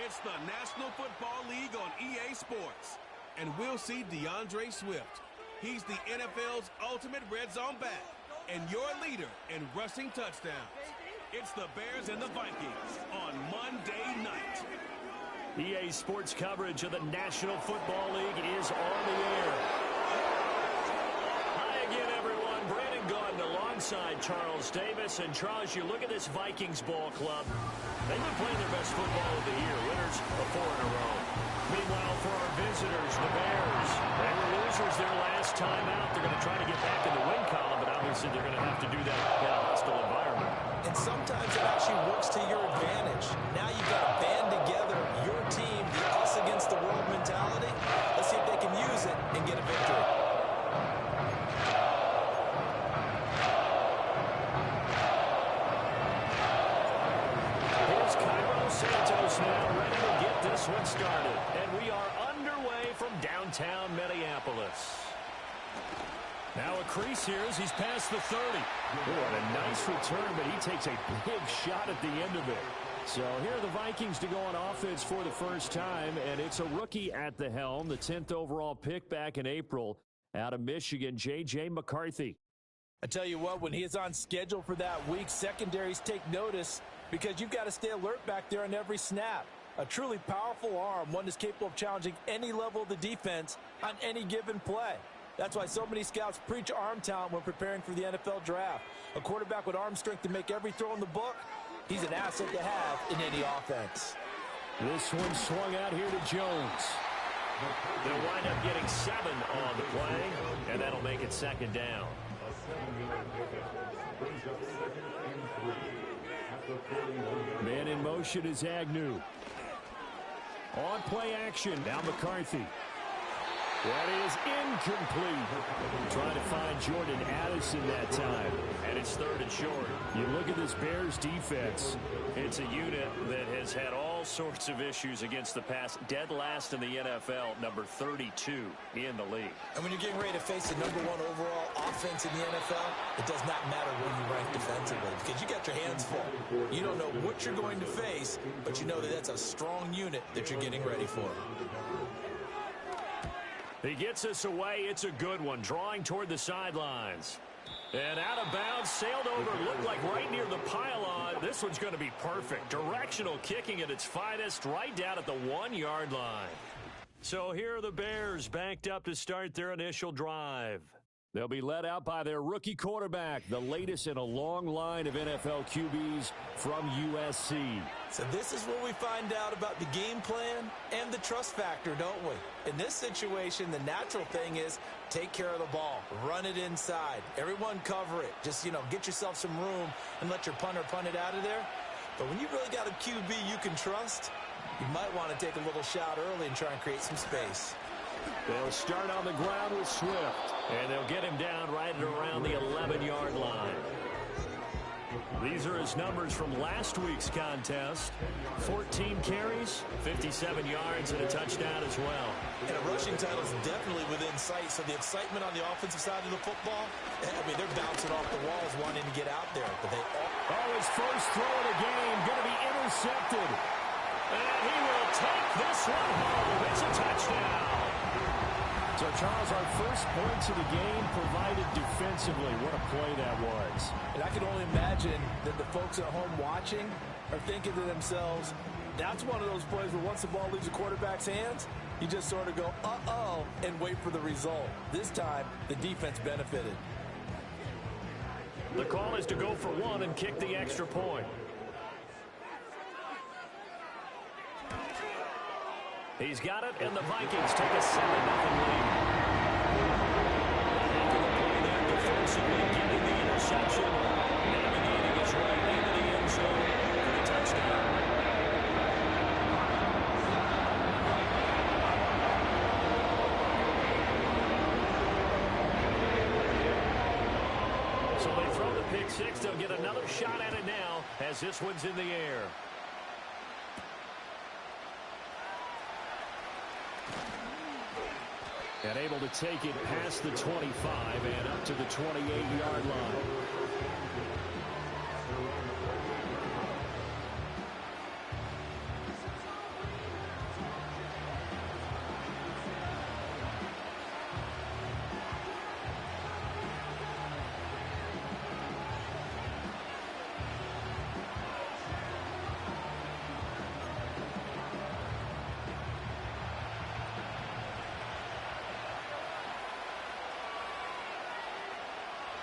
It's the National Football League on EA Sports. And we'll see DeAndre Swift. He's the NFL's ultimate red zone back and your leader in rushing touchdowns. It's the Bears and the Vikings on Monday night. EA Sports coverage of the National Football League is on the air. Hi again, everyone. Brandon Gaudin alongside Charles Davis. And Charles, you look at this Vikings ball club. They've been playing their best football of the year. Winners of 4 in a row. Meanwhile, for our visitors, the Bears, they were losers their last time out. They're going to try to get back in the win column, but obviously they're going to have to do that in a hostile environment. And sometimes it actually works to your advantage. Now you've got to band together your team, the us against the world mentality. Let's see if they can use it and get a victory. Here's Cairo Santos now ready to get this one started. And we are underway from downtown Minneapolis. Now a crease here as he's past the 30. What a nice return, but he takes a big shot at the end of it. So here are the Vikings to go on offense for the first time, and it's a rookie at the helm, the 10th overall pick back in April out of Michigan, J.J. McCarthy. I tell you what, when he is on schedule for that week, secondaries take notice because you've got to stay alert back there on every snap. A truly powerful arm, one that's capable of challenging any level of the defense on any given play. That's why so many scouts preach arm talent when preparing for the NFL draft. A quarterback with arm strength to make every throw in the book, he's an asset to have in any offense. This one swung out here to Jones. They'll wind up getting 7 on the play, and that'll make it second down. Man in motion is Agnew. On play action, now McCarthy. That is incomplete. Trying to find Jordan Addison that time. And it's 3rd and short. You look at this Bears defense. It's a unit that has had all sorts of issues against the pass. Dead last in the NFL, number 32 in the league. And when you're getting ready to face the #1 overall offense in the NFL, it does not matter where you rank defensively because you got your hands full. You don't know what you're going to face, but you know that that's a strong unit that you're getting ready for. He gets us away. It's a good one. Drawing toward the sidelines. And out of bounds, sailed over, looked like right near the pylon. This one's going to be perfect. Directional kicking at its finest, right down at the 1-yard line. So here are the Bears backed up to start their initial drive. They'll be led out by their rookie quarterback, the latest in a long line of NFL QBs from USC. So this is where we find out about the game plan and the trust factor, don't we? In this situation, the natural thing is take care of the ball, run it inside, everyone cover it. Just, get yourself some room and let your punter punt it out of there. But when you really got a QB you can trust, you might want to take a little shot early and try and create some space. They'll start on the ground with Swift, and they'll get him down right at around the 11-yard line. These are his numbers from last week's contest. 14 carries, 57 yards, and a touchdown as well. And a rushing title is definitely within sight, so the excitement on the offensive side of the football, they're bouncing off the walls wanting to get out there. But his first throw of the game going to be intercepted. And he will take this one home. It's a touchdown. So, Charles, our first points of the game provided defensively. What a play that was. And I can only imagine that the folks at home watching are thinking to themselves, that's one of those plays where once the ball leaves the quarterback's hands, you just sort of go, uh-oh, and wait for the result. This time, the defense benefited. The call is to go for 1 and kick the extra point. He's got it, and the Vikings take a 7-0 lead. That defensively getting the interception, navigating his way into the end zone for the touchdown. So they throw the pick six. They'll get another shot at it now as this one's in the air. And able to take it past the 25 and up to the 28-yard line.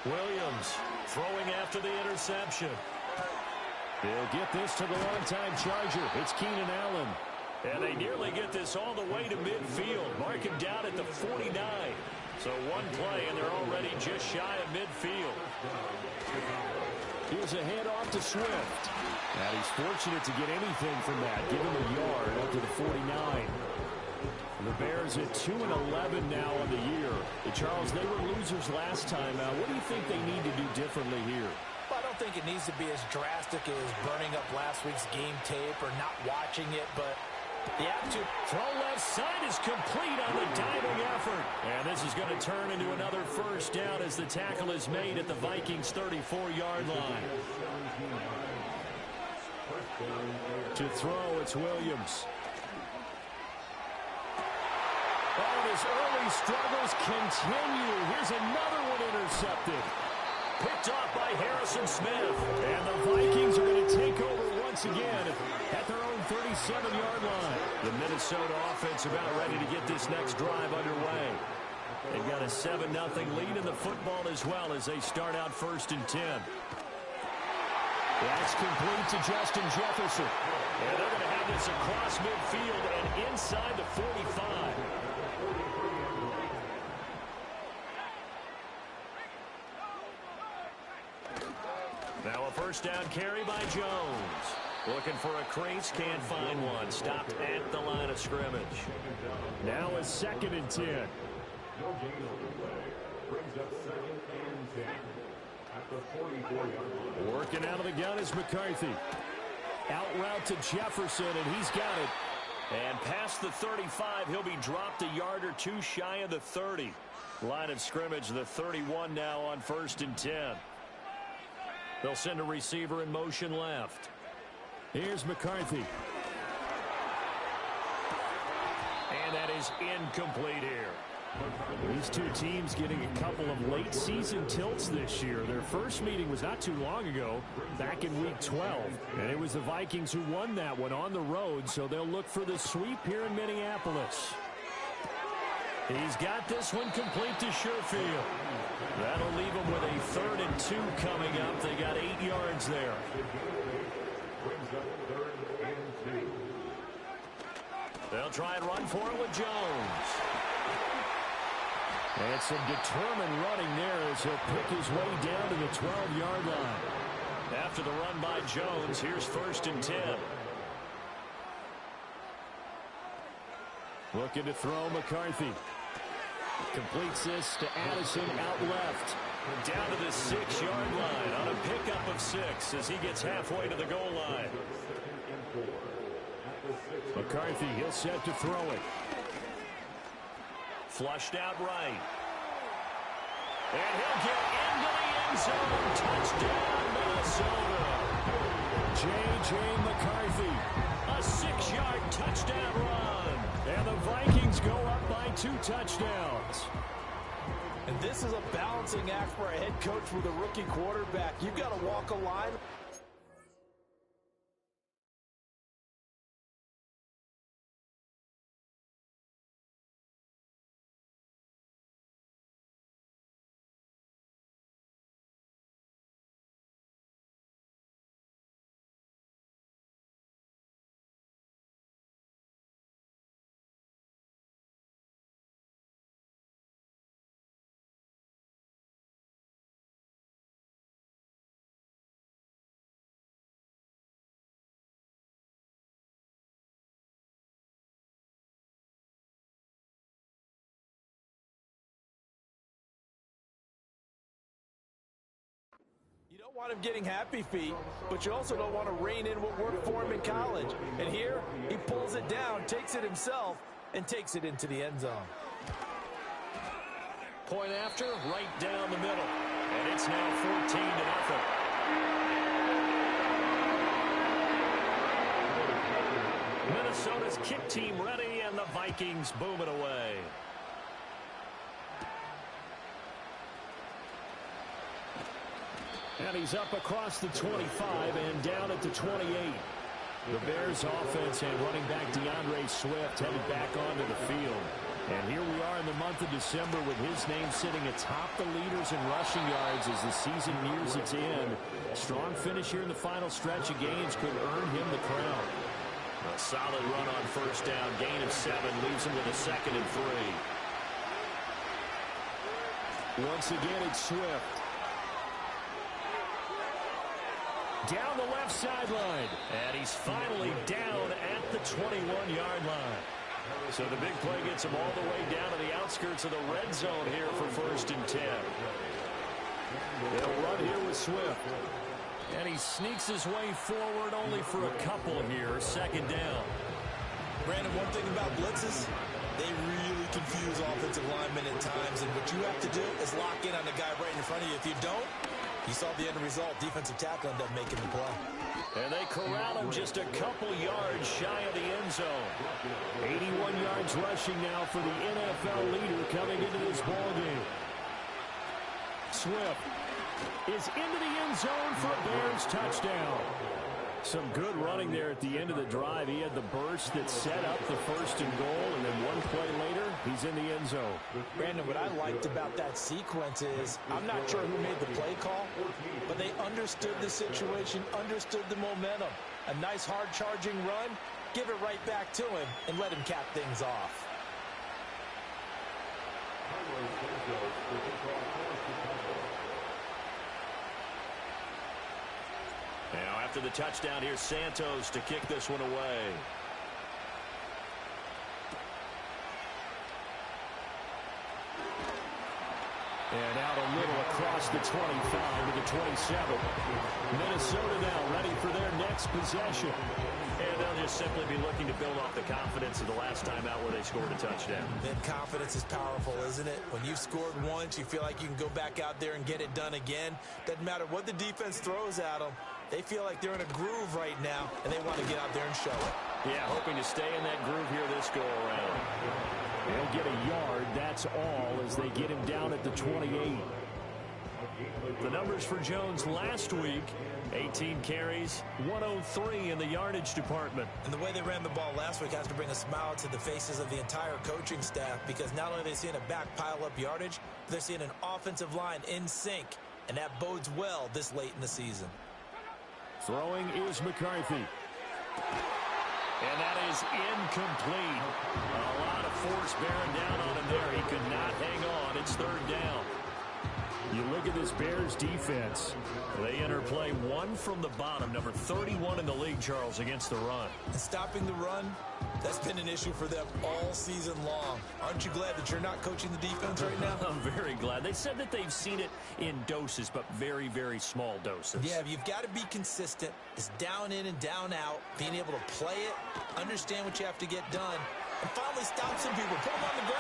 Williams throwing after the interception. They'll get this to the longtime Charger. It's Keenan Allen. And they nearly get this all the way to midfield. Mark him down at the 49. So one play, and they're already just shy of midfield. Here's a handoff to Swift. And he's fortunate to get anything from that. Give him a yard up to the 49. The Bears at 2-11 now on the year. Charles, they were losers last time out. What do you think they need to do differently here? Well, I don't think it needs to be as drastic as burning up last week's game tape or not watching it, but the attitude. Throw left side is complete on the diving effort. And this is going to turn into another first down as the tackle is made at the Vikings' 34-yard line. To throw, it's Williams. Oh, his early struggles continue. Here's another one intercepted. Picked off by Harrison Smith. And the Vikings are going to take over once again at their own 37-yard line. The Minnesota offense about ready to get this next drive underway. They've got a 7-0 lead in the football as well as they start out 1st and 10. That's complete to Justin Jefferson. And they're going to have this across midfield and inside the 45. Now a first down carry by Jones. Looking for a crease, can't find one. Stopped at the line of scrimmage. Now a 2nd and 10. Working out of the gun is McCarthy. Out route to Jefferson, and he's got it. And past the 35, he'll be dropped a yard or two shy of the 30. Line of scrimmage, the 31 now on 1st and 10. They'll send a receiver in motion left. Here's McCarthy. And that is incomplete here. These two teams getting a couple of late season tilts this year. Their first meeting was not too long ago, back in week 12. And it was the Vikings who won that one on the road, so they'll look for the sweep here in Minneapolis. He's got this one complete to Sherfield. That'll leave them with a 3rd and 2 coming up. They got 8 yards there. They'll try and run for it with Jones. And some determined running there as he'll pick his way down to the 12-yard line. After the run by Jones, here's 1st and 10. Looking to throw McCarthy. Completes this to Addison out left. Down to the 6-yard line on a pickup of 6 as he gets halfway to the goal line. McCarthy, he'll set to throw it. Flushed out right. And he'll get into the end zone. Touchdown, Minnesota. J.J. McCarthy. A 6-yard touchdown run. And the Vikings go up by 2 touchdowns. And this is a balancing act for a head coach with a rookie quarterback. You've got to walk a line. You don't want him getting happy feet, but you also don't want to rein in what worked for him in college. And here, he pulls it down, takes it himself, and takes it into the end zone. Point after, right down the middle. And it's now 14-0. Minnesota's kick team ready, and the Vikings boom it away. And he's up across the 25 and down at the 28. The Bears offense and running back DeAndre Swift headed back onto the field. And here we are in the month of December with his name sitting atop the leaders in rushing yards as the season nears its end. Strong finish here in the final stretch of games could earn him the crown. A solid run on first down. Gain of 7 leaves him with a 2nd and 3. Once again, it's Swift. Down the left sideline. And he's finally down at the 21-yard line. So the big play gets him all the way down to the outskirts of the red zone here for 1st and 10. They'll run here with Swift. And he sneaks his way forward only for a couple here. 2nd down. Brandon, one thing about blitzes, they really confuse offensive linemen at times. And what you have to do is lock in on the guy right in front of you. If you don't, you saw the end result. Defensive tackle ended up making the play. And they corral him just a couple yards shy of the end zone. 81 yards rushing now for the NFL leader coming into this ballgame. Swift is into the end zone for a Bears touchdown. Some good running there at the end of the drive. He had the burst that set up the 1st and goal, and then one play later, he's in the end zone. Brandon, what I liked about that sequence is, I'm not sure who made the play call, but they understood the situation, understood the momentum. A nice hard-charging run, give it right back to him, and let him cap things off. Now after the touchdown, here's Santos to kick this one away. And out a little across the 25 to the 27. Minnesota now ready for their next possession. And they'll just simply be looking to build off the confidence of the last time out where they scored a touchdown. Man, confidence is powerful, isn't it? When you've scored once, you feel like you can go back out there and get it done again. Doesn't matter what the defense throws at them. They feel like they're in a groove right now, and they want to get out there and show it. Yeah, hoping to stay in that groove here this go-around. They'll get a yard, that's all, as they get him down at the 28. The numbers for Jones last week, 18 carries, 103 in the yardage department. And the way they ran the ball last week has to bring a smile to the faces of the entire coaching staff, because not only are they seeing a back pile up yardage, but they're seeing an offensive line in sync, and that bodes well this late in the season. Throwing is McCarthy. And that is incomplete. A lot of force bearing down on him there. He could not hang on. It's 3rd down. You look at this Bears defense. They enter play 1 from the bottom, number 31 in the league, Charles, against the run. And stopping the run, that's been an issue for them all season long. Aren't you glad that you're not coaching the defense right now? I'm very glad. They said that they've seen it in doses, but very, very small doses. Yeah, you've got to be consistent. It's down in and down out, being able to play it, understand what you have to get done, and finally stop some people, put them on the ground.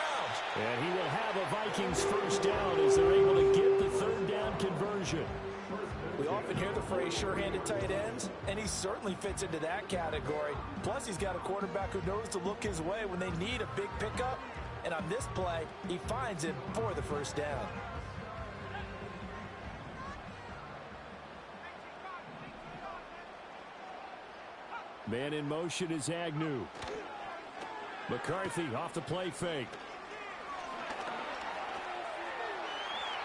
And he will have a Vikings 1st down as they're able to get the 3rd down conversion. We often hear the phrase sure-handed tight ends, and he certainly fits into that category. Plus, he's got a quarterback who knows to look his way when they need a big pickup. And on this play, he finds it for the 1st down. Man in motion is Agnew. McCarthy off the play fake.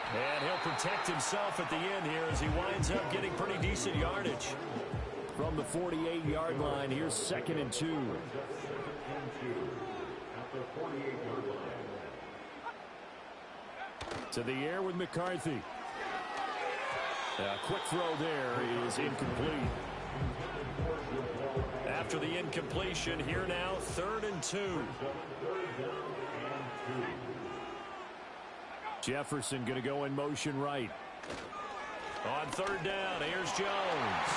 And he'll protect himself at the end here as he winds up getting pretty decent yardage. From the 48-yard line, here's 2nd and 2. To the air with McCarthy. A quick throw there is incomplete. After the incompletion, here now, 3rd and 2. Jefferson going to go in motion right. On 3rd down, here's Jones.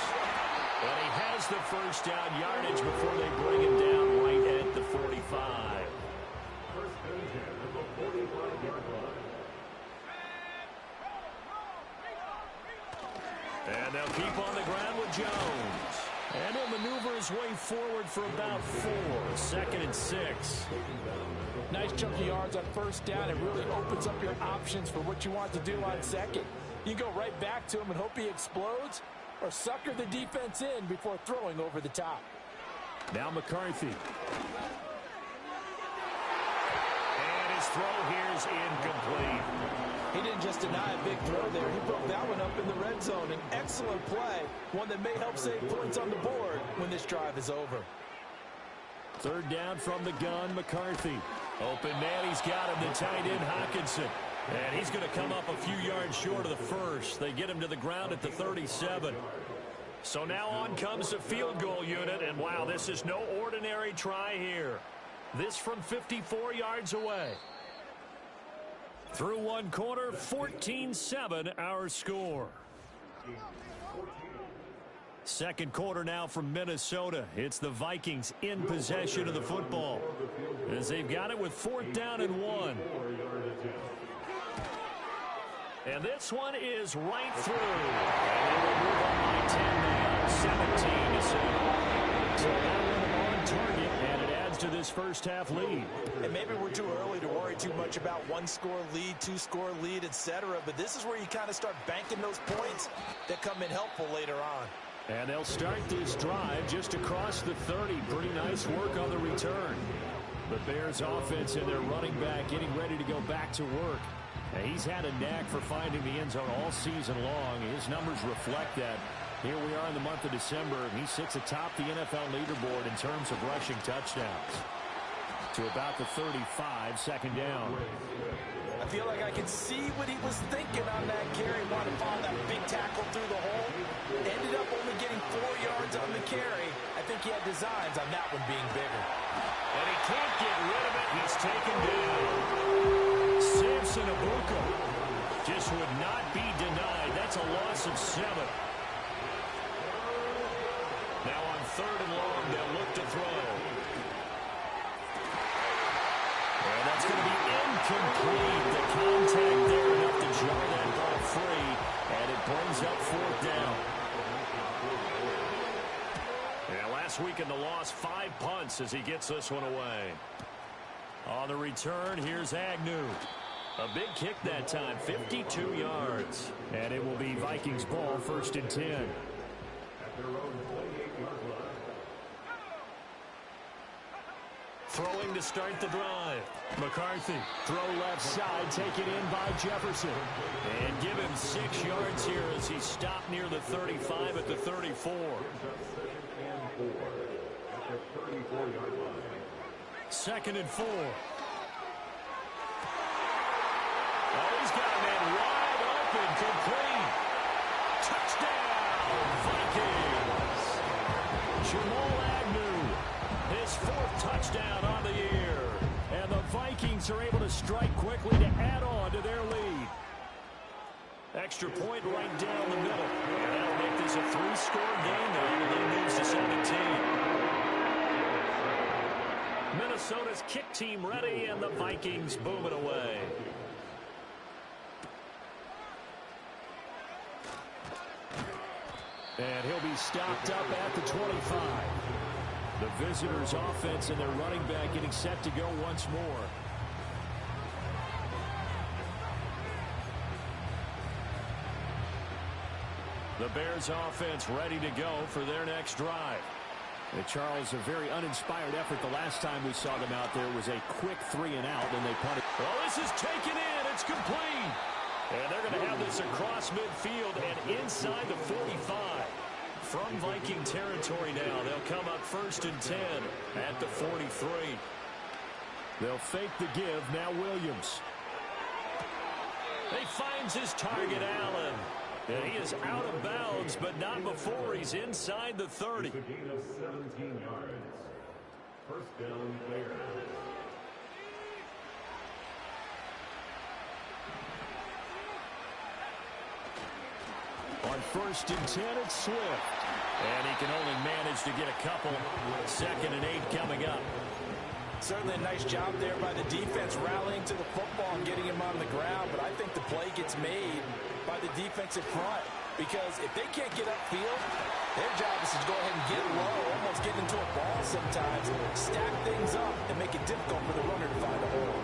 And he has the 1st down yardage before they bring him down right at the 45. And they'll keep on the ground with Jones. And he'll maneuver his way forward for about 4. 2nd and 6. Nice chunky yards on 1st down. It really opens up your options for what you want to do on 2nd. You can go right back to him and hope he explodes, or sucker the defense in before throwing over the top. Now McCarthy. throw here's incomplete. He didn't just deny a big throw there. He broke that one up in the red zone. An excellent play, one that may help save points on the board when this drive is over. Third down from the gun, McCarthy. Open man, he's got him, the tight end Hockenson. And he's going to come up a few yards short of the first. They get him to the ground at the 37. So now on comes the field goal unit, and wow, this is no ordinary try here. This from 54 yards away. Through one quarter, 14-7 our score. Second quarter now from Minnesota. It's the Vikings in possession of the football as they've got it with 4th down and 1. And this one is right through. And they will move on by 10 now, 17-7. So that one on target, and it adds to this first half lead. And maybe we're too early to worry too much about one-score lead, two-score lead, etc. But this is where you kind of start banking those points that come in helpful later on. And they'll start this drive just across the 30. Pretty nice work on the return. The Bears offense and their running back getting ready to go back to work. And he's had a knack for finding the end zone all season long. His numbers reflect that. Here we are in the month of December, and he sits atop the NFL leaderboard in terms of rushing touchdowns. To about the 35, second down. I feel like I can see what he was thinking on that carry. Wanted to follow that big tackle through the hole. Ended up only getting 4 yards on the carry. I think he had designs on that one being bigger. And he can't get rid of it. He's taken down. Samson Abuka just would not be denied. That's a loss of 7. Now on 3rd and long, they'll look to throw. And that's going to be incomplete. The contact there enough to jar that ball free, and it brings up 4th down. Yeah, last week in the loss, 5 punts as he gets this one away. On the return, here's Agnew. A big kick that time, 52 yards. And it will be Vikings ball, 1st and 10. Throwing to start the drive. McCarthy, throw left side, taken in by Jefferson. And give him 6 yards here as he stopped near the 35 at the 34. 2nd and 4. Oh, he's got a man wide open, complete. Touchdown, Vikings. Jamal Agnew, his 4th touchdown on the year. And the Vikings are able to strike quickly to add on to their lead. Extra point right down the middle. And that'll make this a 3-score game now. The lead moves to 17. Minnesota's kick team ready, and the Vikings booming away. And he'll be stopped up at the 25. The visitors' offense and their running back getting set to go once more. The Bears' offense ready to go for their next drive. And Charles, a very uninspired effort the last time we saw them out there was a quick 3-and-out, and they punted. Well, this is taken in. It's complete. And they're going to have this across midfield and inside the 45. From Viking territory now, they'll come up 1st and 10 at the 43. They'll fake the give. Now Williams. He finds his target, Allen. And he is out of bounds, but not before he's inside the 30. It's a gain of 17 yards. 1st down, Bears. On 1st and 10, it's Swift. And he can only manage to get a couple. 2nd and 8 coming up. Certainly a nice job there by the defense rallying to the football and getting him on the ground. But I think the play gets made by the defensive front. Because if they can't get upfield, their job is to go ahead and get low, almost get into a ball sometimes, stack things up, and make it difficult for the runner to find a hole.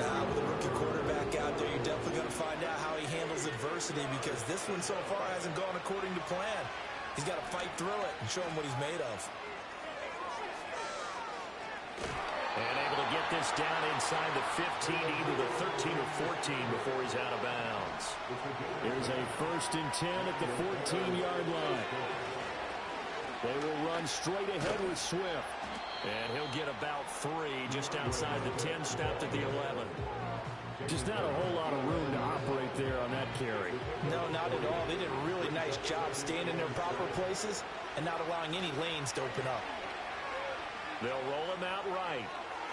With a rookie quarterback out there, you're definitely going to find out how he handles adversity, because this one so far hasn't gone according to plan. He's got to fight through it and show him what he's made of. And able to get this down inside the 15, either the 13 or 14 before he's out of bounds. Here's a 1st and 10 at the 14-yard line. They will run straight ahead with Swift. And he'll get about 3 just outside the 10, stopped at the 11. Just not a whole lot of room to operate there on that carry. No, not at all. They did a really nice job staying in their proper places and not allowing any lanes to open up. They'll roll him out right.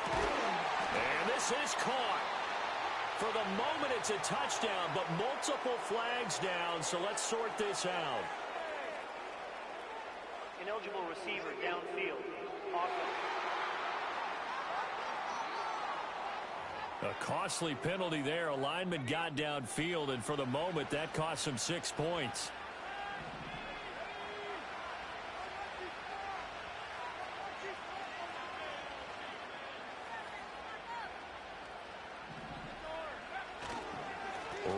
And this is caught. For the moment, it's a touchdown, but multiple flags down, so let's sort this out. Ineligible receiver downfield. Awesome. A costly penalty there. A lineman got downfield, and for the moment, that cost him 6 points.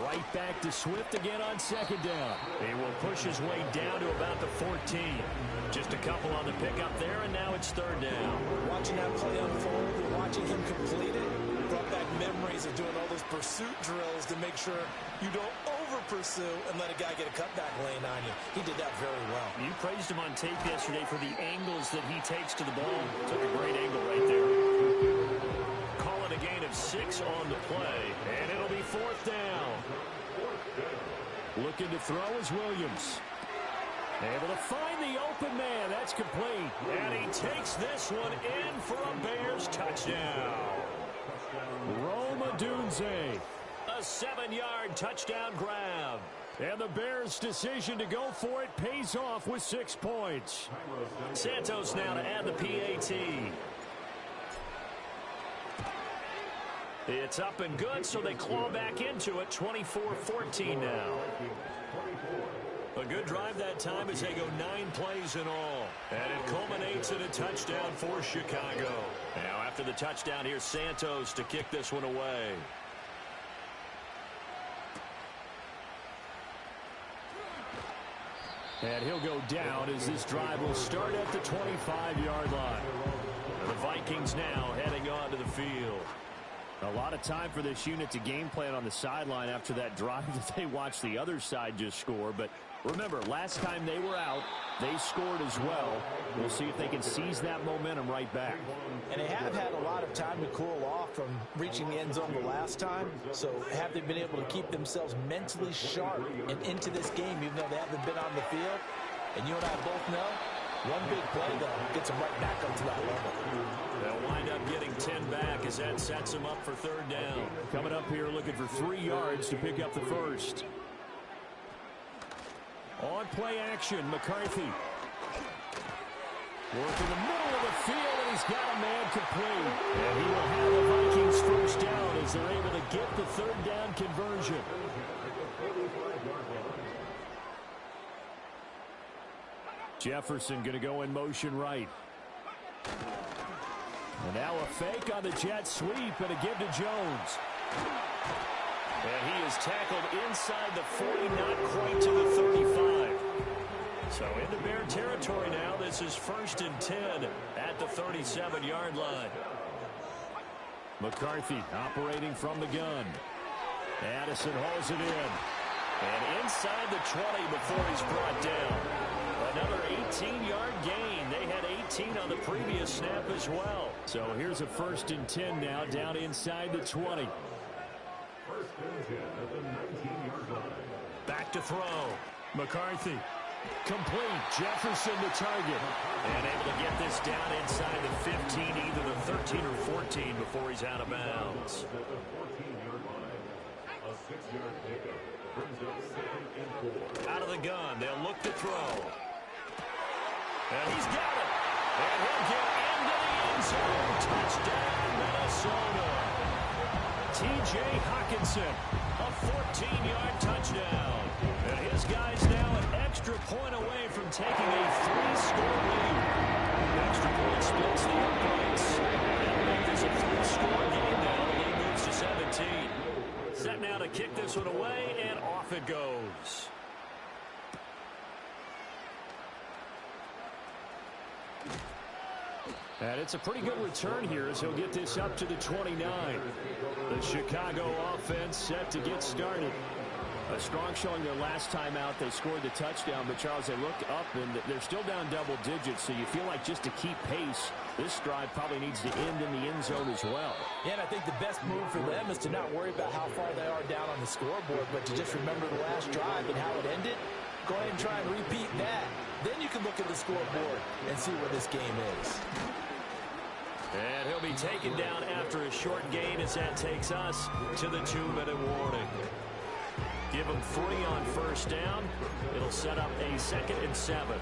Right back to Swift again on 2nd down. He will push his way down to about the 14. Just a couple on the pickup there, and now it's 3rd down. Watching that play unfold and watching him complete it brought back memories of doing all those pursuit drills to make sure you don't over-pursue and let a guy get a cutback lane on you. He did that very well. You praised him on tape yesterday for the angles that he takes to the ball. Took a great angle right there. Call it a gain of 6 on the play, and it'll be 4th down. Looking to throw is Williams. Able to find the open man. That's complete. And he takes this one in for a Bears touchdown. Rome Odunze. A 7-yard touchdown grab. And the Bears' decision to go for it pays off with 6 points. Santos now to add the PAT. It's up and good, so they claw back into it. 24-14 now. A good drive that time as they go 9 plays in all. And it culminates in a touchdown for Chicago. Now after the touchdown, here's Santos to kick this one away. And he'll go down as this drive will start at the 25-yard line. The Vikings now heading on to the field. A lot of time for this unit to game plan on the sideline after that drive that they watched the other side just score. But remember, last time they were out, they scored as well. We'll see if they can seize that momentum right back. And they have had a lot of time to cool off from reaching the end zone the last time. So have they been able to keep themselves mentally sharp and into this game, even though they haven't been on the field? And you and I both know, one big play, though, gets them right back up to that level. They'll wind up getting 10 back as that sets them up for 3rd down. Coming up here looking for 3 yards to pick up the first. On play action, McCarthy. Work in the middle of the field, and he's got a man complete. And he will have the Vikings first down as they're able to get the 3rd down conversion. Jefferson going to go in motion right. And now a fake on the jet sweep and a give to Jones. And he is tackled inside the 40, not quite to the 35. So into Bear territory now. This is 1st and 10 at the 37-yard line. McCarthy operating from the gun. Addison hauls it in. And inside the 20 before he's brought down. Another 18-yard gain. They had 18 on the previous snap as well. So here's a 1st and 10 now down inside the 20. Back to throw. McCarthy. Complete. Jefferson the target. And able to get this down inside the 15, either the 13 or 14 before he's out of bounds. Out of the gun. They'll look to throw. And he's got it. And he'll get into the end zone. Touchdown, Minnesota. T.J. Hockenson, a 14-yard touchdown. And his guy's now an extra point away from taking a 3-score lead. Extra point splits the uprights. That'll make this a 3-score game now. The lead moves to 17. Set now to kick this one away, and off it goes. And it's a pretty good return here as he'll get this up to the 29. The Chicago offense set to get started. A strong showing their last time out. They scored the touchdown, but Charles, they look up and they're still down double digits, so you feel like just to keep pace, this drive probably needs to end in the end zone as well. Yeah, and I think the best move for them is to not worry about how far they are down on the scoreboard, but to just remember the last drive and how it ended. Go ahead and try and repeat that. Then you can look at the scoreboard and see where this game is. And he'll be taken down after a short gain as that takes us to the 2-minute warning. Give them 3 on first down. It'll set up a 2nd and 7.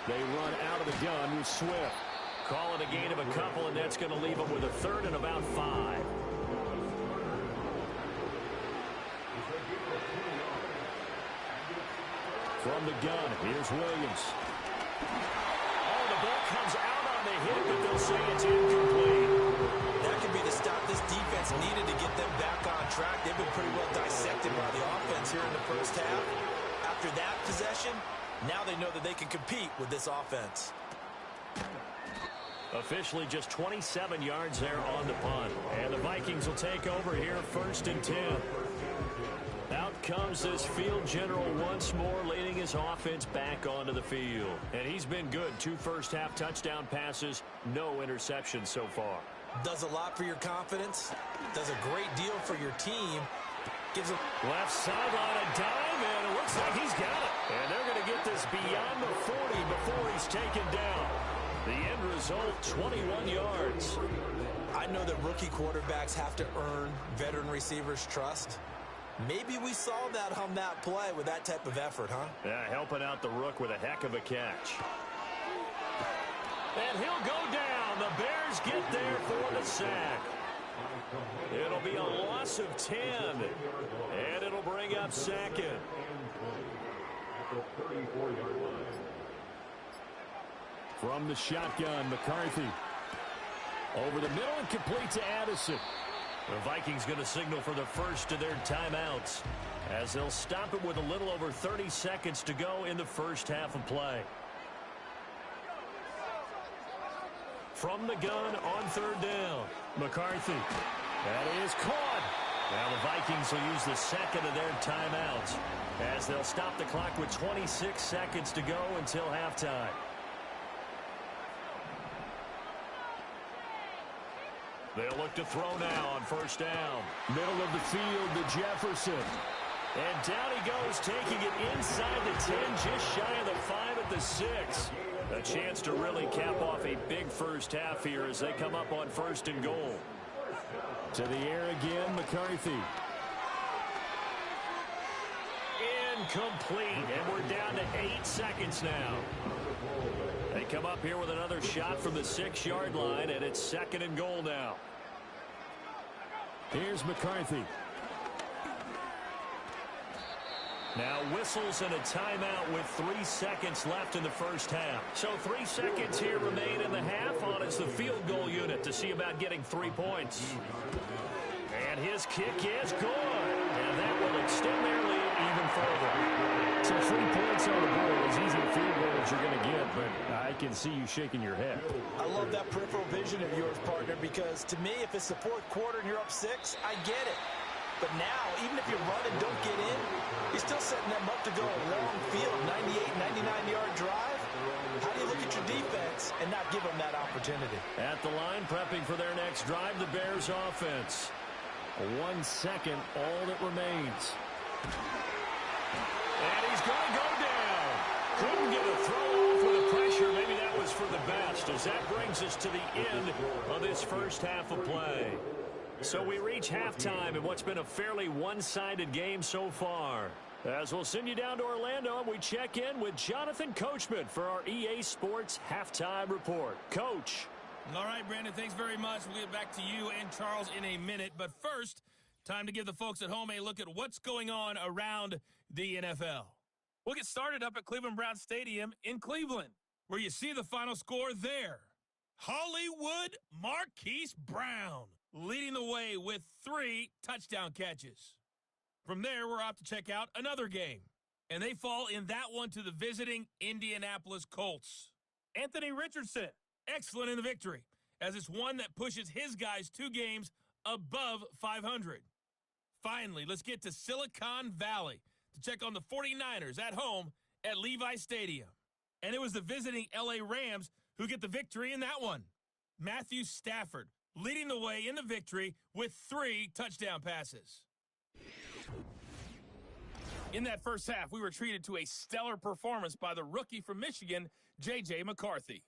They run out of the gun with Swift. Call it a gain of a couple, and that's going to leave them with a 3rd and about 5. From the gun, here's Williams. Oh, the ball comes out on the hit, but they'll say it's incomplete. That could be the stop this defense needed to get them back on track. They've been pretty well dissected by the offense here in the first half. After that possession, now they know that they can compete with this offense. Officially just 27 yards there on the punt. And the Vikings will take over here 1st and 10. Out comes this field general once more, leading his offense back onto the field. And he's been good. 2 first-half touchdown passes, no interceptions so far. Does a lot for your confidence. Does a great deal for your team. Gives them left sideline a dive, and it looks like he's got it. And they're going to get this beyond the 40 before he's taken down. The end result, 21 yards. I know that rookie quarterbacks have to earn veteran receivers' trust. Maybe we saw that on that play with that type of effort, huh? Yeah, helping out the rook with a heck of a catch. And he'll go down. The Bears get there for the sack. It'll be a loss of 10. And it'll bring up 2nd. From the shotgun, McCarthy. Over the middle and complete to Addison. The Vikings going to signal for the first of their timeouts as they'll stop it with a little over 30 seconds to go in the first half of play. From the gun on 3rd down, McCarthy. That is caught. Now the Vikings will use the 2nd of their timeouts as they'll stop the clock with 26 seconds to go until halftime. They'll look to throw now on 1st down. Middle of the field to Jefferson. And down he goes, taking it inside the 10, just shy of the 5 at the 6. A chance to really cap off a big first half here as they come up on 1st and goal. To the air again, McCarthy. Incomplete, and we're down to 8 seconds now. They come up here with another shot from the 6-yard line, and it's 2nd and goal now. Here's McCarthy. Now whistles and a timeout with 3 seconds left in the first half. So 3 seconds here remain in the half on as the field goal unit to see about getting 3 points. And his kick is good. And that will extend their lead even further. So 3 points on the board, as easy a field goal as you're going to get, but I can see you shaking your head. I love that peripheral vision of yours, partner, because to me, if it's the 4th quarter and you're up 6, I get it. But now, even if you run and don't get in, you're still setting them up to go a long field, 98, 99-yard drive. How do you look at your defense and not give them that opportunity? At the line, prepping for their next drive, the Bears offense. 1 second, all that remains. And he's going to go down. Couldn't get a throw off with the pressure. Maybe that was for the best, as that brings us to the end of this first half of play. So we reach halftime in what's been a fairly one-sided game so far. As we'll send you down to Orlando, and we check in with Jonathan Coachman for our EA Sports Halftime Report. Coach. All right, Brandon, thanks very much. We'll get back to you and Charles in a minute. But first, time to give the folks at home a look at what's going on around the NFL. We'll get started up at Cleveland Browns Stadium in Cleveland, where you see the final score there. Hollywood Marquise Brown leading the way with 3 touchdown catches. From there, we're off to check out another game. And they fall in that one to the visiting Indianapolis Colts. Anthony Richardson, excellent in the victory, as it's one that pushes his guys 2 games above 500. Finally, let's get to Silicon Valley to check on the 49ers at home at Levi Stadium. And it was the visiting LA Rams who get the victory in that one. Matthew Stafford leading the way in the victory with 3 touchdown passes. In that first half, we were treated to a stellar performance by the rookie from Michigan, J.J. McCarthy.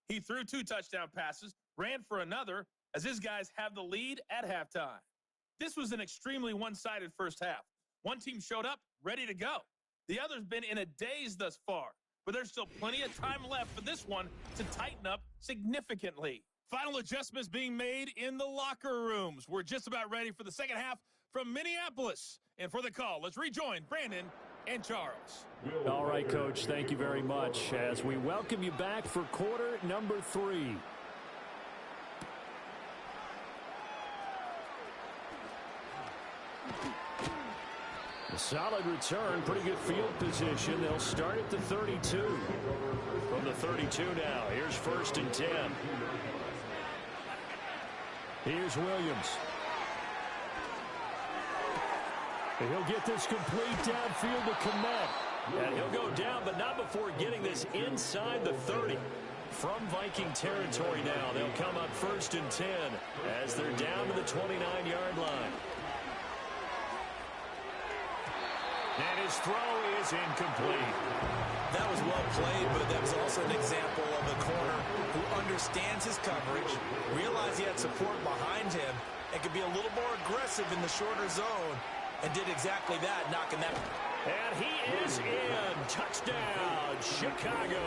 He threw 2 touchdown passes, ran for another, as his guys have the lead at halftime. This was an extremely one-sided first half. One team showed up, ready to go. The other's been in a daze thus far, but there's still plenty of time left for this one to tighten up significantly. Final adjustments being made in the locker rooms. We're just about ready for the second half from Minneapolis. And for the call, let's rejoin Brandon and Charles. All right, Coach, thank you very much as we welcome you back for quarter number 3. A solid return, pretty good field position. They'll start at the 32. From the 32 now, here's 1st and 10. Here's Williams. And he'll get this complete downfield to Komet. And he'll go down, but not before getting this inside the 30. From Viking territory now, they'll come up 1st and 10 as they're down to the 29-yard line. And his throw is incomplete. That was well played, but that was also an example of a corner who understands his coverage, realized he had support behind him, and could be a little more aggressive in the shorter zone, and did exactly that, knocking that. And he is in. Touchdown, Chicago.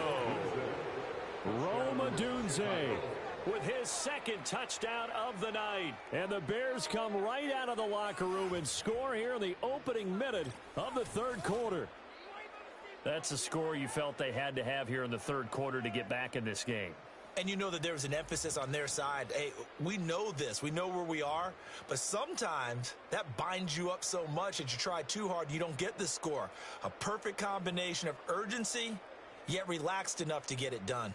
Rome Odunze with his 2nd touchdown of the night. And the Bears come right out of the locker room and score here in the opening minute of the 3rd quarter. That's a score you felt they had to have here in the 3rd quarter to get back in this game. And you know that there was an emphasis on their side. Hey, we know this. We know where we are. But sometimes that binds you up so much that you try too hard, you don't get the score. A perfect combination of urgency, yet relaxed enough to get it done.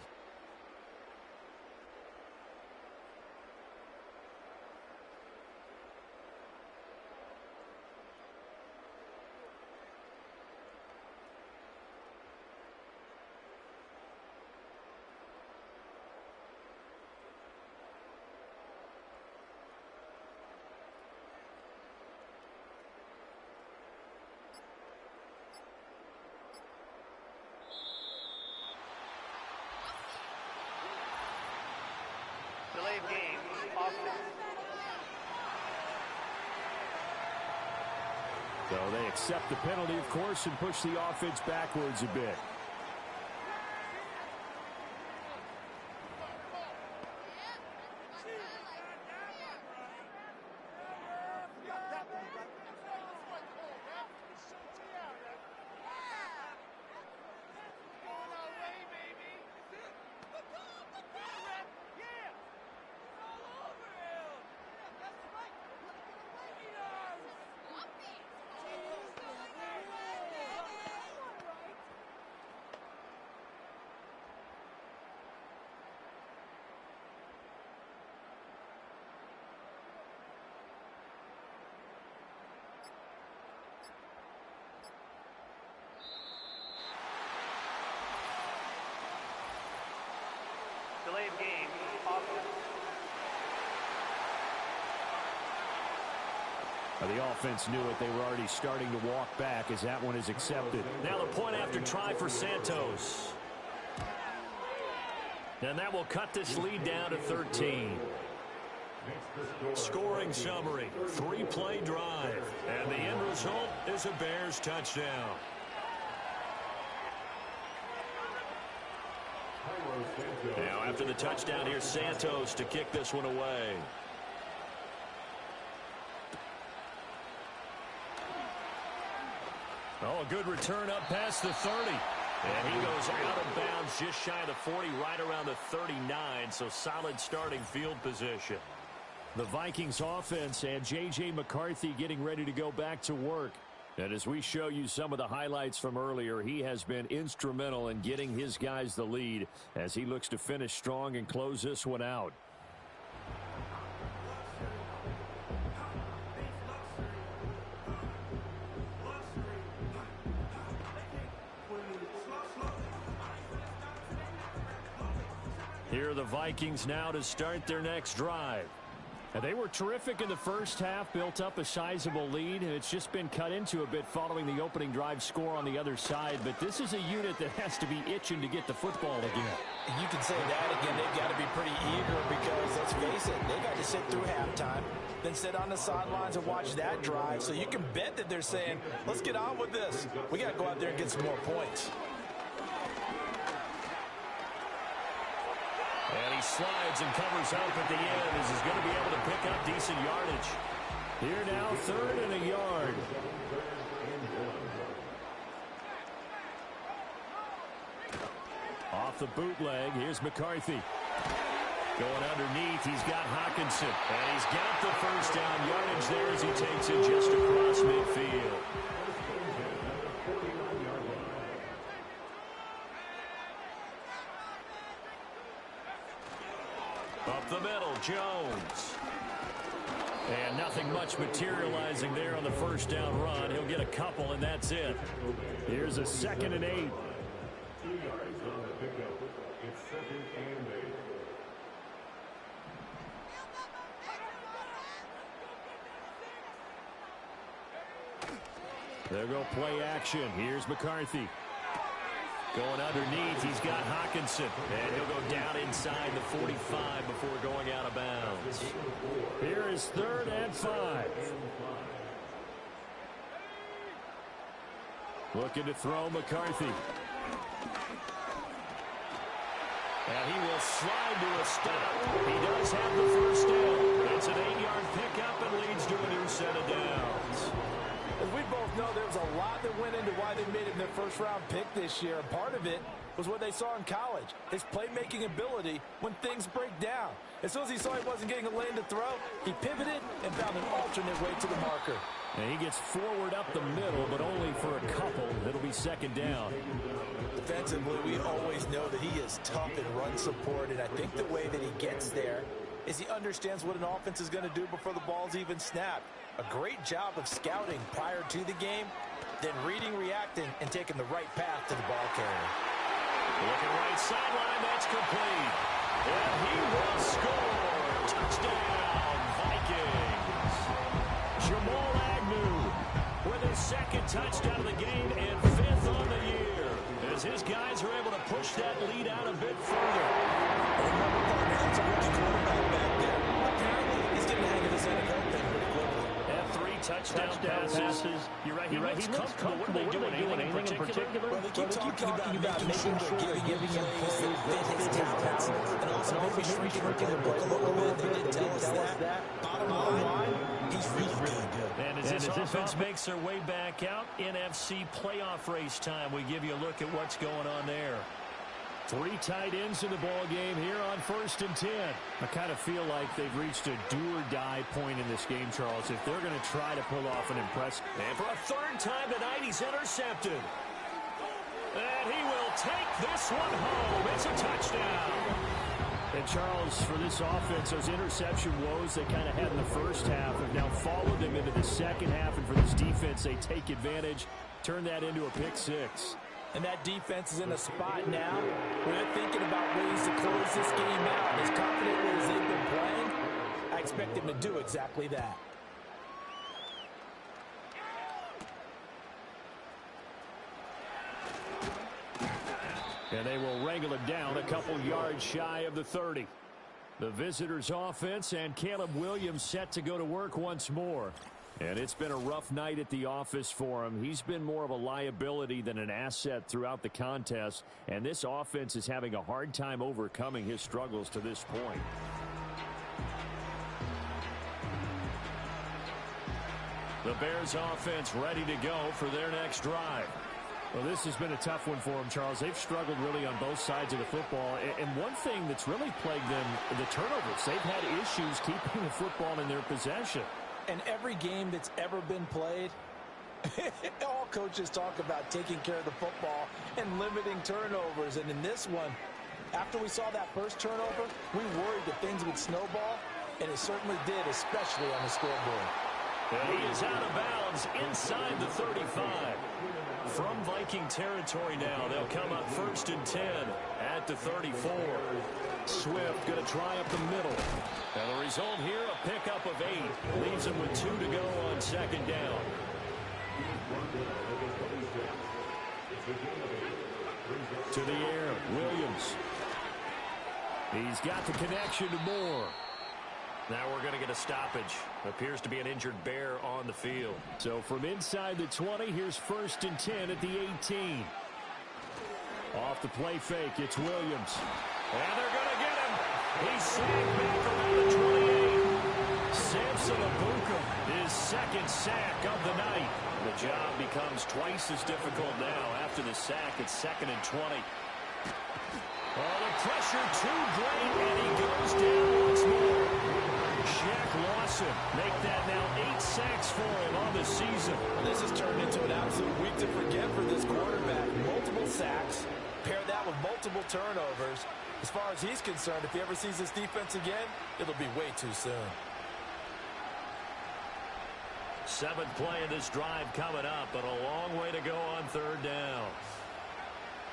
Delay of game, offense. So they accept the penalty, of course, and push the offense backwards a bit. Delay of game, offense. The offense knew it. They were already starting to walk back as that one is accepted. Now the point after try for Santos. And that will cut this lead down to 13. Scoring summary, 3-play drive. And the end result is a Bears touchdown. Now after the touchdown, here's Santos to kick this one away. Oh, a good return up past the 30. And he goes out of bounds just shy of the 40, right around the 39. So solid starting field position. The Vikings offense and J.J. McCarthy getting ready to go back to work. And as we show you some of the highlights from earlier, he has been instrumental in getting his guys the lead as he looks to finish strong and close this one out. Here are the Vikings now to start their next drive. And they were terrific in the first half, built up a sizable lead, and it's just been cut into a bit following the opening drive score on the other side. But this is a unit that has to be itching to get the football again. And you can say that again. They've got to be pretty eager because, let's face it, they got to sit through halftime, then sit on the sidelines and watch that drive. So you can bet that they're saying, let's get on with this. We got to go out there and get some more points. And he slides and covers up at the end as he's going to be able to pick up decent yardage. Here now, 3rd and a yard. Off the bootleg, here's McCarthy. Going underneath, he's got Hawkinson. And he's got the first down yardage there as he takes it just across midfield. Up the middle, Jones. And nothing much materializing there on the first down run. He'll get a couple, and that's it. Here's a 2nd and 8. 2 yards on the pickup. It's 2nd and 8. There go play action. Here's McCarthy. Going underneath, he's got Hawkinson. And he'll go down inside the 45 before going out of bounds. Here is 3rd and 5. Looking to throw McCarthy. And he will slide to a stop. He does have the first down. It's an 8-yard pickup and leads to a new set of downs. As we both know, there was a lot that went into why they made him their first-round pick this year. And part of it was what they saw in college, his playmaking ability when things break down. As soon as he saw he wasn't getting a lane to throw, he pivoted and found an alternate way to the marker. And he gets forward up the middle, but only for a couple. It'll be 2nd down. Defensively, we always know that he is tough in run support, and I think the way that he gets there is he understands what an offense is going to do before the ball's even snapped. A great job of scouting prior to the game, then reading, reacting, and taking the right path to the ball carrier. Looking right sideline, that's complete. And he will score. Touchdown, Vikings. Jamal Agnew with his 2nd touchdown of the game and 5th on the year. As his guys are able to push that lead out a bit further. Remember, partner, that's a rookie quarterback back there. Apparently, he's getting the hang of this NFL thing pretty quickly. Touchdown passes. You're right. He looks comfortable. What are they doing? Anything in particular? Well, they keep talking about making sure they're giving him plays that fit his talents. And also maybe shrinking the playbook a little bit. They did tell us that. Bottom line, he's really good. And as this offense makes their way back out, NFC playoff race time, we give you a look at what's going on there. 3 tight ends in the ball game here on 1st and 10. I kind of feel like they've reached a do-or-die point in this game, Charles. If they're going to try to pull off an impressive... And for a 3rd time tonight, he's intercepted. And he will take this one home. It's a touchdown. And, Charles, for this offense, those interception woes they kind of had in the first half have now followed them into the second half. And for this defense, they take advantage, turn that into a pick 6. And that defense is in a spot now where they're thinking about ways to close this game out. And as confidently as they've been playing, I expect them to do exactly that. And they will wrangle it down a couple yards shy of the 30. The visitors' offense and Caleb Williams set to go to work once more. And it's been a rough night at the office for him. He's been more of a liability than an asset throughout the contest. And this offense is having a hard time overcoming his struggles to this point. The Bears offense ready to go for their next drive. Well, this has been a tough one for them, Charles. They've struggled really on both sides of the football. And one thing that's really plagued them, the turnovers. They've had issues keeping the football in their possession. And every game that's ever been played, all coaches talk about taking care of the football and limiting turnovers. And in this one, after we saw that first turnover, we worried that things would snowball, and it certainly did, especially on the scoreboard. And he is out of bounds inside the 35. From Viking territory now, they'll come up 1st and 10 at the 34. Swift going to try up the middle. And the result here, a pickup of 8. Leaves him with 2 to go on 2nd down. To the air, Williams. He's got the connection to Moore. Now we're going to get a stoppage. Appears to be an injured Bear on the field. So from inside the 20, here's 1st and 10 at the 18. Off the play fake, it's Williams. And they're going to get him. He's sacked back around the 28. Samson Abuka, his 2nd sack of the night. The job becomes twice as difficult now after the sack. It's 2nd and 20. Oh, the pressure too great, and he goes down once more. Shaq Lawson make that now 8 sacks for him on the season. This has turned into an absolute week to forget for this quarterback. Multiple sacks, pair that with multiple turnovers. As far as he's concerned, if he ever sees this defense again, it'll be way too soon. 7th play of this drive coming up, but a long way to go on 3rd down.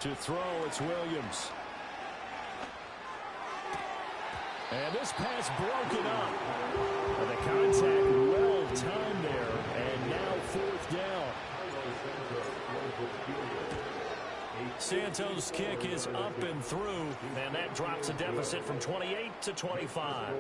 To throw, it's Williams. And this pass broken up. And the contact well timed there. And now 4th down. Santos' kick is up and through, and that drops a deficit from 28 to 25.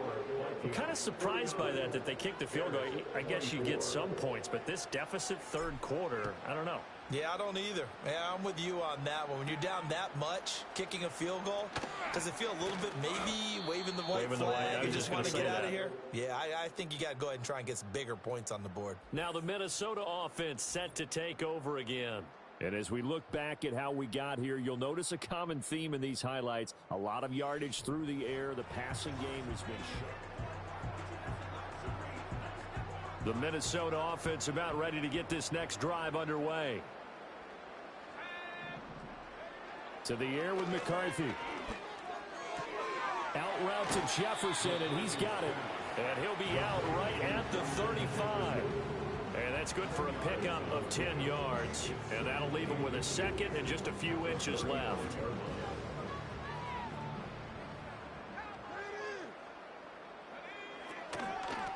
I'm kind of surprised by that they kicked the field goal. I guess you get some points, but this deficit 3rd quarter, I don't know. Yeah, I don't either. Yeah, I'm with you on that one. When you're down that much, kicking a field goal, does it feel a little bit maybe waving the white flag? You just want to get out of here? Yeah, I think you got to go ahead and try and get some bigger points on the board. Now the Minnesota offense set to take over again. And as we look back at how we got here, you'll notice a common theme in these highlights. A lot of yardage through the air. The passing game has been short. The Minnesota offense about ready to get this next drive underway. To the air with McCarthy. Out route to Jefferson, and he's got it. And he'll be out right at the 35. And that's good for a pickup of 10 yards. And that'll leave him with a 2nd and just a few inches left.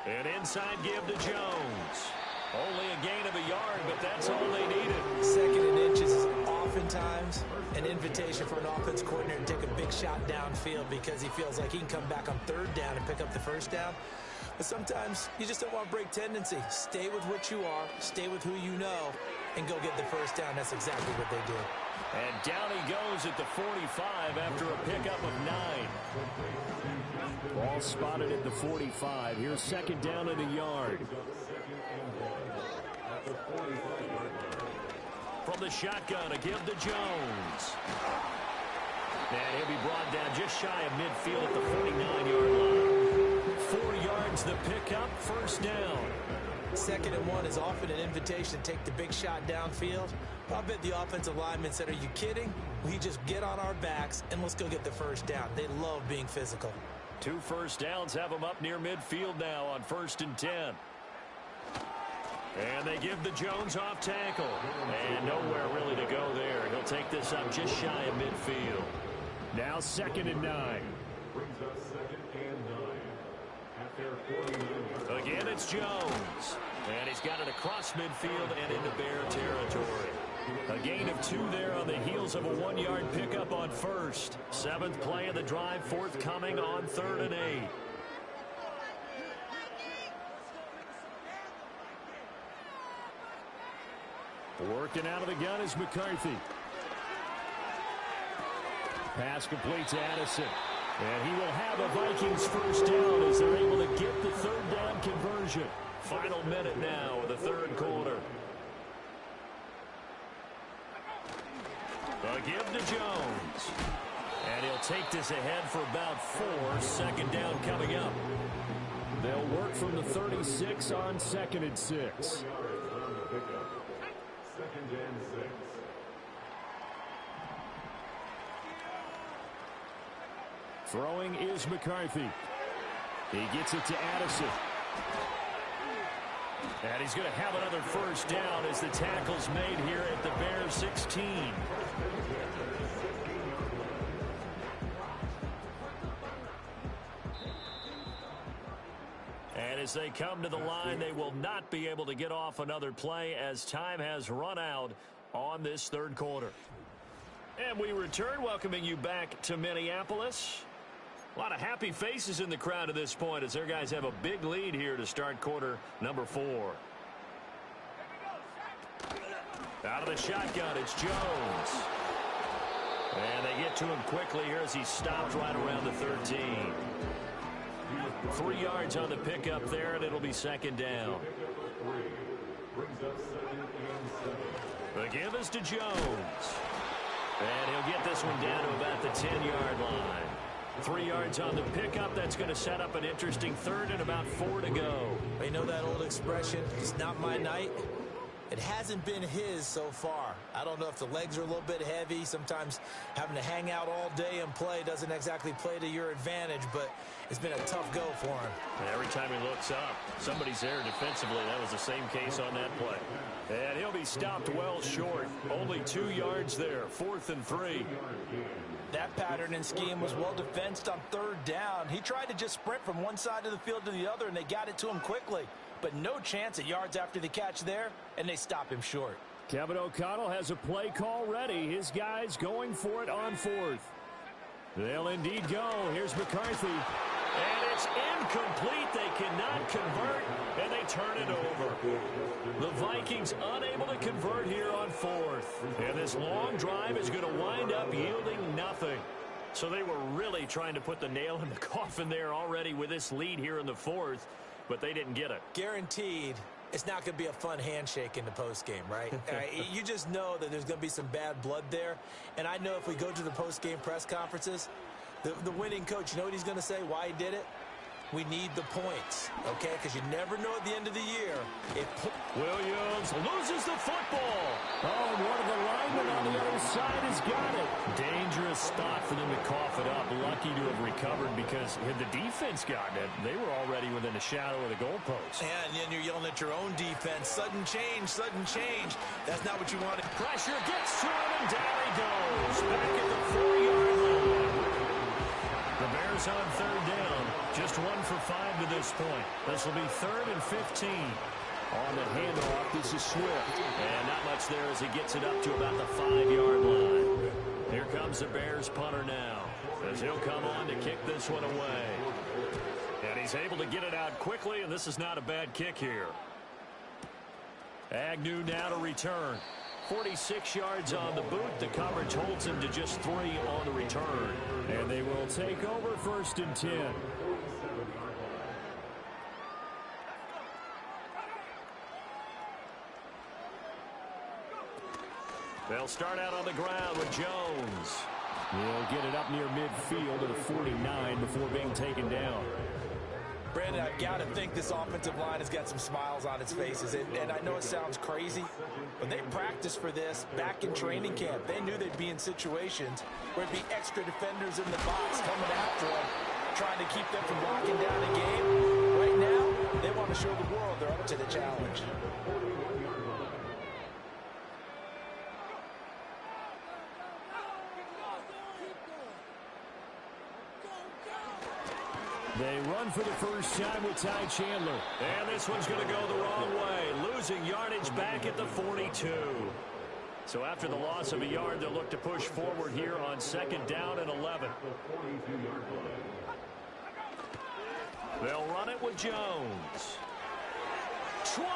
And inside give to Jones. Only a gain of a yard, but that's all they needed. 2nd and inches is oftentimes an invitation for an offense coordinator to take a big shot downfield because he feels like he can come back on 3rd down and pick up the 1st down. But sometimes you just don't want to break tendency. Stay with what you are, stay with who you know, and go get the 1st down. That's exactly what they did. And down he goes at the 45 after a pickup of 9. Ball spotted at the 45. Here's 2nd down and a yard. From the shotgun, a give to Jones. And he'll be brought down just shy of midfield at the 49-yard line. 4 yards the pickup, 1st down. 2nd and 1 is often an invitation to take the big shot downfield. I bet the offensive linemen said, are you kidding? We just get on our backs and let's go get the 1st down. They love being physical. 2 first downs have them up near midfield now on 1st and 10. And they give the Jones off tackle. And nowhere really to go there. He'll take this up just shy of midfield. Now 2nd and 9. Brings us 2nd and 9. At their 49. Again, it's Jones. And he's got it across midfield and into Bear territory. A gain of 2 there on the heels of a 1-yard pickup on 1st. 7th play of the drive forthcoming on 3rd and 8. Working out of the gun is McCarthy. Pass complete to Addison. And he will have a Vikings 1st down as they're able to get the 3rd down conversion. Final minute now of the 3rd quarter. give to Jones. And he'll take this ahead for about 4. Second down coming up. They'll work from the 36 on 2nd and 6. 2nd and 6. Throwing is McCarthy. He gets it to Addison. And he's going to have another first down as the tackle's made here at the Bears 16. And as they come to the line, they will not be able to get off another play as time has run out on this third quarter. And we return, welcoming you back to Minneapolis. A lot of happy faces in the crowd at this point as their guys have a big lead here to start quarter number 4. Out of the shotgun, it's Jones. And they get to him quickly here as he stops right around the 13. 3 yards on the pickup there, and it'll be second down. The give is to Jones. And he'll get this one down to about the 10-yard line. 3 yards on the pickup. That's going to set up an interesting third and about 4 to go. You know that old expression, it's not my night? It hasn't been his so far. I don't know if the legs are a little bit heavy. Sometimes having to hang out all day and play doesn't exactly play to your advantage, but it's been a tough go for him. And every time he looks up, somebody's there defensively. That was the same case on that play. And he'll be stopped well short. Only 2 yards there. 4th and 3. That pattern and scheme was well defensed on third down. He tried to just sprint from one side of the field to the other, and they got it to him quickly. But no chance at yards after the catch there, and they stop him short. Kevin O'Connell has a play call ready. His guys going for it on 4th. They'll indeed go. Here's McCarthy. And it's incomplete. They cannot convert, and they turn it over. The Vikings unable to convert here on 4th. And this long drive is going to wind up yielding nothing. So they were really trying to put the nail in the coffin there already with this lead here in the 4th, but they didn't get it. Guaranteed it's not going to be a fun handshake in the postgame, right? You just know that there's going to be some bad blood there. And I know if we go to the postgame press conferences, the winning coach, you know what he's going to say, why he did it? We need the points, okay? Because you never know at the end of the year. Williams loses the football. Oh, and one of the linemen on the other side has got it. Dangerous spot for them to cough it up. Lucky to have recovered because had the defense gotten it, they were already within a shadow of the goalpost. And then you're yelling at your own defense. Sudden change, sudden change. That's not what you wanted. Pressure gets to him, and down he goes. Back at the 4-yard line. The Bears on third down. Just 1 for 5 to this point. This will be 3rd and 15. On the handoff, this is Swift. And not much there as he gets it up to about the 5-yard line. Here comes the Bears punter now, as he'll come on to kick this one away. And he's able to get it out quickly, and this is not a bad kick here. Agnew now to return. 46 yards on the boot. The coverage holds him to just 3 on the return. And they will take over 1st and 10. They'll start out on the ground with Jones. He'll get it up near midfield to the 49 before being taken down. Brandon, I've got to think this offensive line has got some smiles on its faces. And I know it sounds crazy, but they practiced for this back in training camp. They knew they'd be in situations where it'd be extra defenders in the box coming after them, trying to keep them from locking down the game. Right now, they want to show the world they're up to the challenge. They run for the first time with Ty Chandler. And this one's going to go the wrong way, losing yardage back at the 42. So after the loss of a yard, they'll look to push forward here on 2nd down and 11. They'll run it with Jones. 20.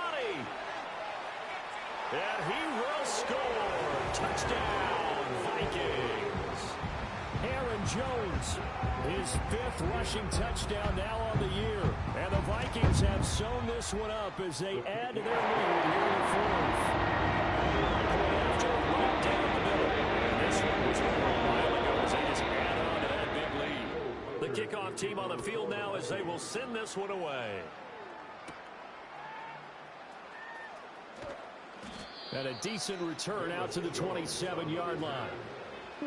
And he will score. Touchdown, Vikings. Aaron Jones, his 5th rushing touchdown now on the year. And the Vikings have sewn this one up as they add to their lead here in the 4th. After right down the middle. And this one team on the field now as they will send this one away. And a decent return out to the 27-yard line.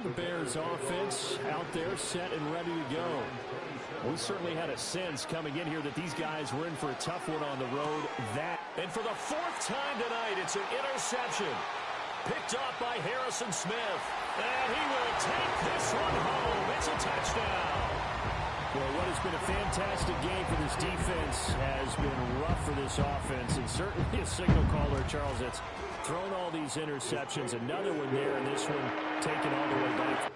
The Bears offense out there set and ready to go. We certainly had a sense coming in here that these guys were in for a tough one on the road. And for the fourth time tonight, it's an interception. Picked off by Harrison Smith. And he will take this one home. It's a touchdown. Well, what has been a fantastic game for this defense has been rough for this offense, and certainly a signal caller, Charles, that's thrown all these interceptions. Another one there, and this one taken all the way back.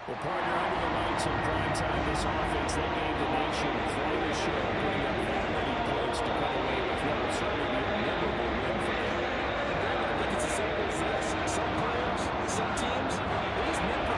Well, partner, under the lights in prime time, this offense, they gave the nation quite a show, putting up that many points to come away with what will certainly be a memorable win for them. I think it's as simple as this. Some players, some teams, they just make